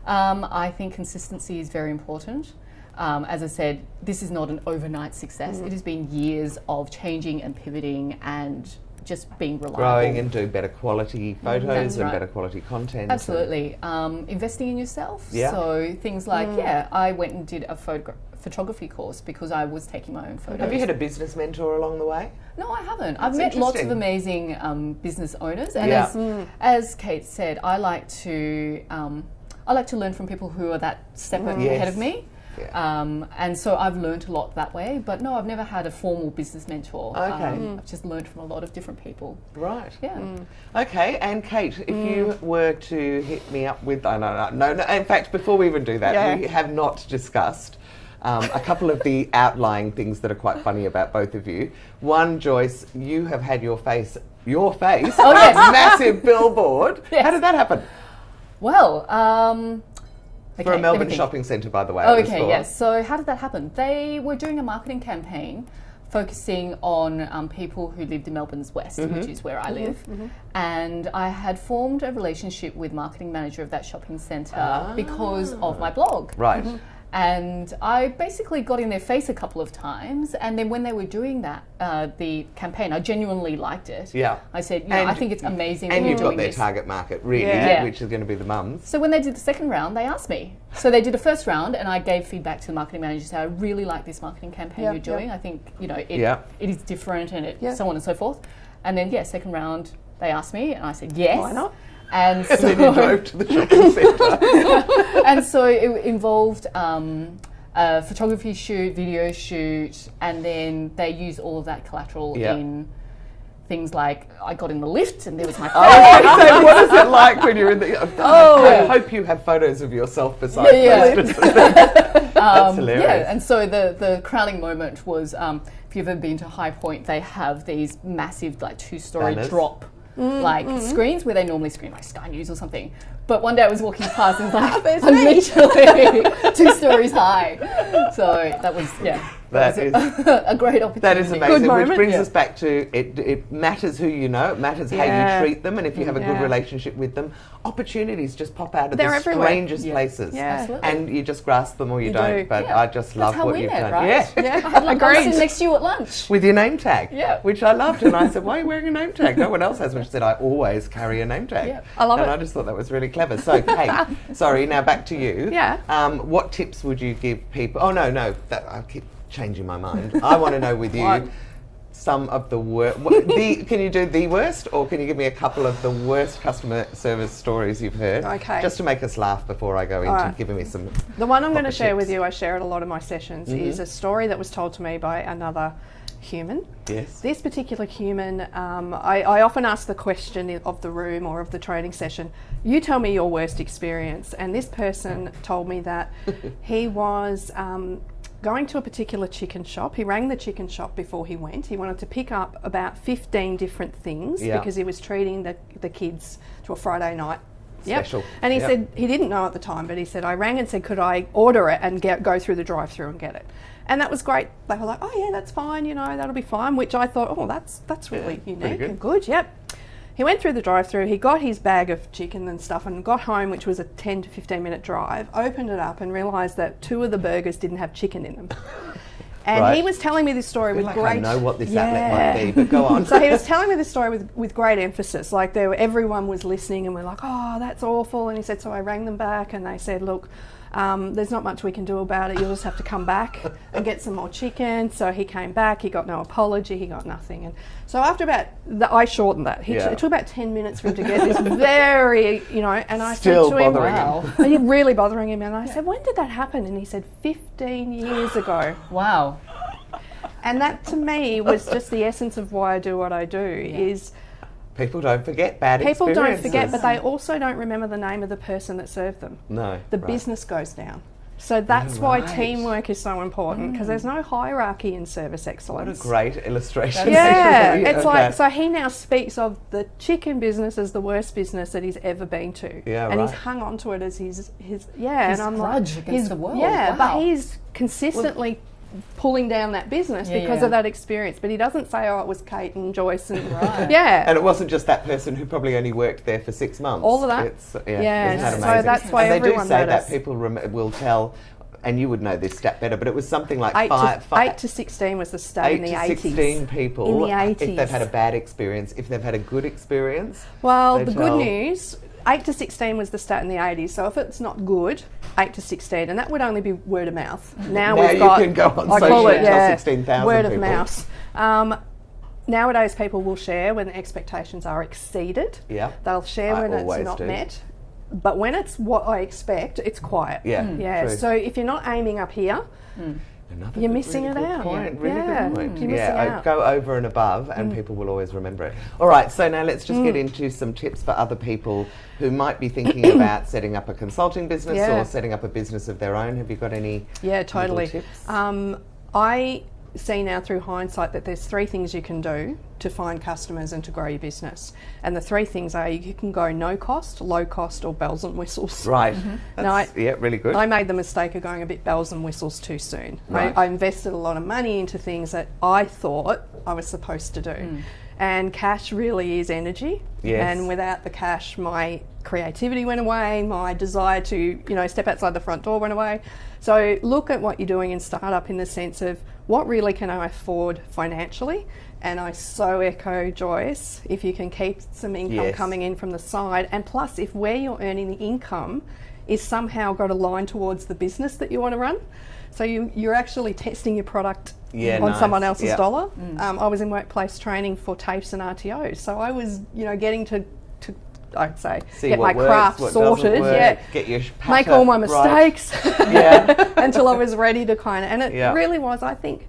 I think consistency is very important. As I said, this is not an overnight success. It has been years of changing and pivoting and just being reliable. Growing and doing better quality photos and better quality content. Absolutely. Investing in yourself. Yeah. So things like, I went and did a photography course because I was taking my own photos. Have you had a business mentor along the way? No, I haven't. I've met lots of amazing business owners, and as Cate said, I like to learn from people who are that step ahead of me. Yeah. And so I've learned a lot that way, but no, I've never had a formal business mentor. Okay. I've just learned from a lot of different people. Right. Yeah. Okay, and Cate, if you were to hit me up with, no, in fact, before we even do that, we have not discussed a couple of the outlying things that are quite funny about both of you. One, Joyce, you have had your face on a massive billboard. Yes. How did that happen? Well, for a Melbourne shopping centre, by the way. Okay, yes. So how did that happen? They were doing a marketing campaign focusing on people who lived in Melbourne's West, which is where I live. And I had formed a relationship with marketing manager of that shopping centre because of my blog. Right. And I basically got in their face a couple of times, and then when they were doing that, the campaign, I genuinely liked it. Yeah. I said, I think it's amazing. And you've got their target market, really, which is going to be the mums. So when they did the second round, they asked me. So they did the first round, and I gave feedback to the marketing manager, saying, I really like this marketing campaign you're doing. I think, it is different, and so on and so forth. And then, second round, they asked me, and I said yes. Why not? And so, then you drove to the shopping centre. and so it involved a photography shoot, video shoot, and then they use all of that collateral in things like I got in the lift and there was my phone. So what is it like when you're in the... I hope you have photos of yourself beside those. That's hilarious. Yeah, and so the crowning moment was, if you've ever been to High Point, they have these massive, like, 2-story Banners. drop screens where they normally screen like Sky News or something. But one day I was walking past and it's like, I'm literally 2 stories high. So that was, That is a great opportunity. That is amazing, Good which moment. brings us back to it matters who you know, it matters how you treat them, and if you have a good relationship with them, opportunities just pop out of They're the everywhere. strangest places. Yeah. Absolutely. And you just grasp them or you don't. do. But I just love how what we you've met, done. right? Yeah. I'm sitting next to you at lunch. With your name tag. Yeah. Which I loved. And I said, why are you wearing a name tag? No one else has. Which said, I always carry a name tag. Yeah. I love and it. I just thought that was really clever. So, Kate, sorry, now back to you. Yeah. What tips would you give people? Oh, no, I keep changing my mind. I want to know with you What? some of the worst. Can you do the worst, or can you give me a couple of the worst customer service stories you've heard? Okay. Just to make us laugh before I go into right. giving me some. The one I'm going to proper share with tips. you, I share at a lot of my sessions, is a story that was told to me by another human. Yes. This particular human, I often ask the question of the room or of the training session, you tell me your worst experience. And this person told me that he was going to a particular chicken shop. He rang the chicken shop before he went. He wanted to pick up about 15 different things because he was treating the kids to a Friday night Special. And he said, he didn't know at the time, but he said, I rang and said, could I order it and go through the drive-through and get it? And that was great. They were like, oh yeah, that's fine, that'll be fine, which I thought, oh, that's really unique good. and good, yep. He went through the drive-through, he got his bag of chicken and stuff and got home, which was a 10 to 15 minute drive, opened it up and realised that 2 of the burgers didn't have chicken in them. And he was telling me this story with great... I know what this outlet might be, but go on. So he was telling me this story with great emphasis, like everyone was listening and we're like, oh, that's awful. And he said, so I rang them back and they said, look, there's not much we can do about it. You'll just have to come back and get some more chicken. So he came back. He got no apology. He got nothing. And so after I shortened that. It took about 10 minutes for him to get this very, and I Still said to him, bothering him. really bothering him. And I said, when did that happen? And he said, 15 years ago. Wow. And that to me was just the essence of why I do what I do is... People don't forget bad People experiences. don't forget, but they also don't remember the name of the person that served them. No. The business goes down. So that's why teamwork is so important, because there's no hierarchy in service excellence. What a great illustration. Yeah, it's like, so he now speaks of the chicken business as the worst business that he's ever been to. Yeah, and right. he's hung on to it as his His and I'm grudge like, against the world. Yeah, Wow. but he's consistently pulling down that business because of that experience. But he doesn't say, oh, it was Cate and Joyce and yeah. And it wasn't just that person who probably only worked there for 6 months. All of that. It's, so isn't that amazing? that's why and everyone they do say noticed. that people will tell, and you would know this stat better, but it was something like 8 to 16 was the stat in the 80s. 8 to 16 people, in the 80s. if they've had a bad experience, if they've had a good experience. Well, they the tell- good news, 8 to 16 was the stat in the 80s. So if it's not good, 8 to 16, and that would only be word of mouth. Now we've you got, can go on I social call it, and tell 16,000 word of people. mouth. Nowadays, people will share when the expectations are exceeded. Yeah. They'll share I when it's always not do. met. But when it's what I expect, it's quiet. Yeah, Yeah. true. So if you're not aiming up here, Another You're good- missing really it good out. Point. Yeah. Really Yeah. good point. You're missing out. Go over and above, and people will always remember it. All right, so now let's just get into some tips for other people who might be thinking about setting up a consulting business or setting up a business of their own. Have you got any? Yeah, totally. little tips? I see now through hindsight that there's 3 things you can do to find customers and to grow your business. And the 3 things are you can go no cost, low cost, or bells and whistles. Right. Now, That's, really good. I made the mistake of going a bit bells and whistles too soon. Right. I invested a lot of money into things that I thought I was supposed to do. And cash really is energy. Yes. And without the cash, my creativity went away, my desire to, step outside the front door went away. So look at what you're doing in startup in the sense of what really can I afford financially? And I so echo Joyce, if you can keep some income coming in from the side, and plus if where you're earning the income is somehow got a line towards the business that you want to run. So you're actually testing your product Yeah, on nice. someone else's Yeah. dollar. I was in workplace training for TAFEs and RTOs, so I was, getting to I'd say, See get what my works, craft what doesn't sorted, work, get your make patter all my right. mistakes, Yeah. until I was ready to kind of, and it Yeah. really was. I think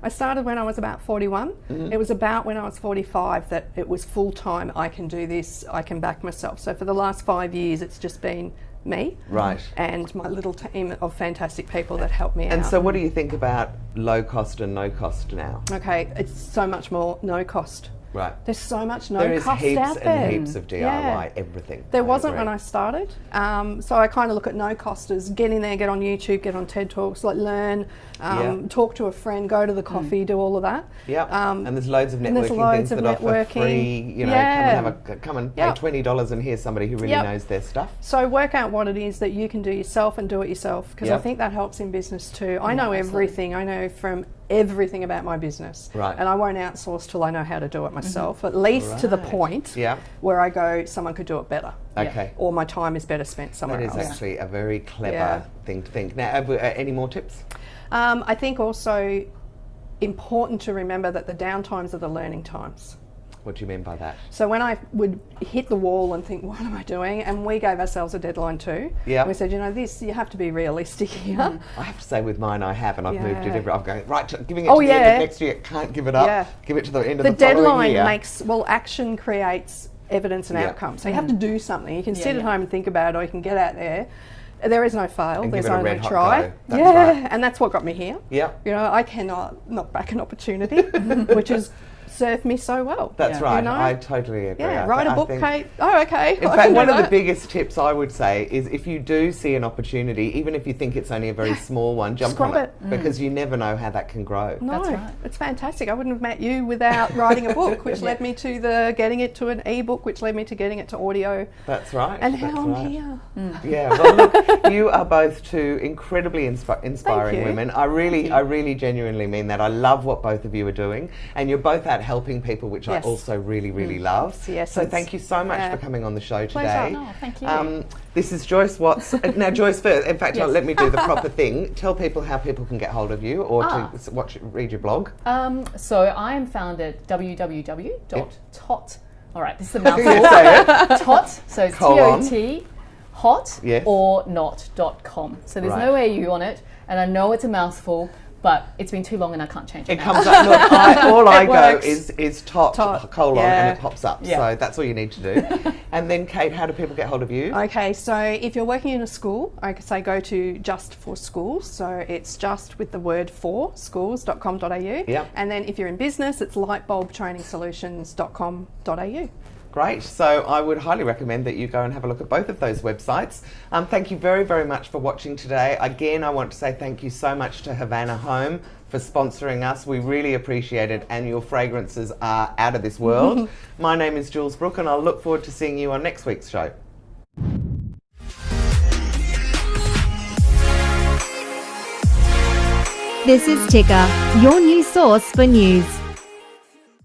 I started when I was about 41. It was about when I was 45 that it was full time. I can do this. I can back myself. So for the last 5 years, it's just been me, Right. and my little team of fantastic people that help me out. And so what do you think about low cost and no cost now? Okay, it's so much more no cost. Right. There's so much no There is cost heaps out there. and heaps of DIY, everything. There wasn't agree. when I started. So I kind of look at no cost as get in there, get on YouTube, get on TED Talks, like learn, talk to a friend, go to the coffee, do all of that. Yeah, and there's loads of and there's networking loads things of that offer networking. free, come and pay Yep. $20 and hear somebody who really Yep. knows their stuff. So work out what it is that you can do yourself and do it yourself, because I Yep. think that helps in business too. I know everything. I know from everything about my business. Right. And I won't outsource till I know how to do it myself, at least to the Right. point Yeah. where I go, someone could do it better. Okay. Or my time is better spent somewhere That is else. actually a very clever Yeah. thing to think. Now, any more tips? I think also important to remember that the downtimes are the learning times. What do you mean by that? So when I would hit the wall and think, what am I doing? And we gave ourselves a deadline too. Yeah. We said, this, you have to be realistic here. I have to say with mine I have, and I've moved it Yeah. I'm going, giving it Oh, to the end yeah. of next year, can't give it up. Yeah. Give it to the end of The the following deadline year. action creates evidence and Yeah. outcome. So you have to do something. You can sit at home and think about it, or you can get out there. There is no fail. And There's give it a only red hot try. go. That's right. And that's what got me here. Yeah. I cannot knock back an opportunity, which has served me so well. That's right. You know? I totally agree. Yeah, I write a I book, think- Kate. Oh, okay. In fact, one of the biggest tips I would say is if you do see an opportunity, even if you think it's only a very small one, jump on grab it, it. because you never know how that can grow. No, That's right. it's fantastic. I wouldn't have met you without writing a book, which led me to getting it to an e-book, which led me to getting it to audio. That's right. And that's now I'm right. here. Yeah, well, look, you are both two incredibly inspiring you. women. I really genuinely mean that. I love what both of you are doing, and you're both out helping people, which Yes. I also really love. Yes, So it's- thank you so much for coming on the show Pleasure. today. Oh, thank you. This is Joyce Watts. Now, Joyce, first, in fact, Yes. let me do the proper thing. Tell people how people can get hold of you or Ah. to read your blog. So I am found at www.tot. All right, this is a You mouthful. say it. Tot, so it's Colon. TOT, hot Yes. or not.com. So there's Right. no AU on it, and I know it's a mouthful, but it's been too long and I can't change it. It now. comes up. Look, all I It go works. is tot, colon, yeah. and it pops up. Yeah. So that's all you need to do. And then, Kate, how do people get hold of you? Okay, so if you're working in a school, I could say go to Just for Schools. So it's just with the word for schools.com.au. Yep. And then if you're in business, it's lightbulbtrainingsolutions.com.au. Great. So I would highly recommend that you go and have a look at both of those websites. Thank you very much for watching today. Again, I want to say thank you so much to Havana Home for sponsoring us. We really appreciate it, and your fragrances are out of this world. My name is Jules Brooke, and I'll look forward to seeing you on next week's show. This is Ticker, your new source for news.